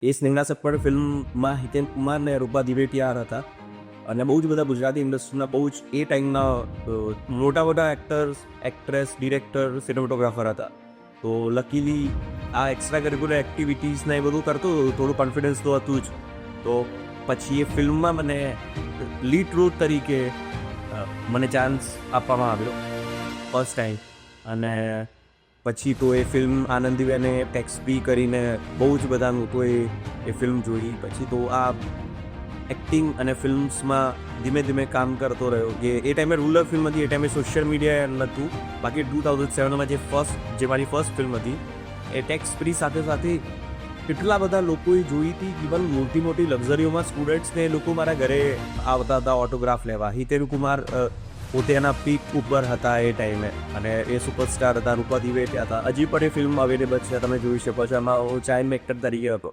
એ સ્નેહના સપ્પડ ફિલ્મમાં હિતેન કુમાર ને રૂપા દિવેટિયા હતા અને બહુ જ બધા ગુજરાતી ઇન્ડસ્ટ્રીના બહુ જ એ ટાઈમના મોટા મોટા એક્ટર્સ, એક્ટ્રેસ, ડિરેક્ટર, સિનેમેટોગ્રાફર હતા. તો લકીલી આ એક્સ્ટ્રા કરિક્યુલર એક્ટિવિટીઝને એ બધું કરતો હતો, થોડું કોન્ફિડન્સ તો હતું જ. તો પછી એ ફિલ્મમાં મને લીડ રોલ તરીકે મને ચાન્સ આપવામાં આવ્યો ફર્સ્ટ ટાઈમ. અને પછી તો એ ફિલ્મ આનંદીબેને ટેક્સ બી કરીને બહુ જ બધા લોકોએ એ ફિલ્મ જોઈ. પછી તો આ એક્ટિંગ અને ફિલ્મ્સમાં ધીમે ધીમે કામ કરતો રહ્યો. કે એ ટાઈમે રૂરલ ફિલ્મ હતી, એ ટાઈમે સોશિયલ મીડિયા નહોતું. બાકી 2007માં જે મારી ફર્સ્ટ ફિલ્મ હતી એ ટેક્સ ફ્રી સાથે સાથે કેટલા બધા લોકોએ જોઈ હતી. ઇવન મોટી મોટી લક્ઝરીઓમાં સ્ટુડન્ટ્સને એ લોકો મારા ઘરે આવતા હતા ઓટોગ્રાફ લેવા. હિતેન કુમાર પોતે એના પીક ઉપર હતા એ ટાઈમે અને એ સુપરસ્ટાર હતા, રૂપા દિવેટિયા હતા. હજી પણ એ ફિલ્મ અવેલેબલ છે, તમે જોઈ શકો છો. એમાં હું ચાઇલ્ડ એક્ટર તરીકે હતો.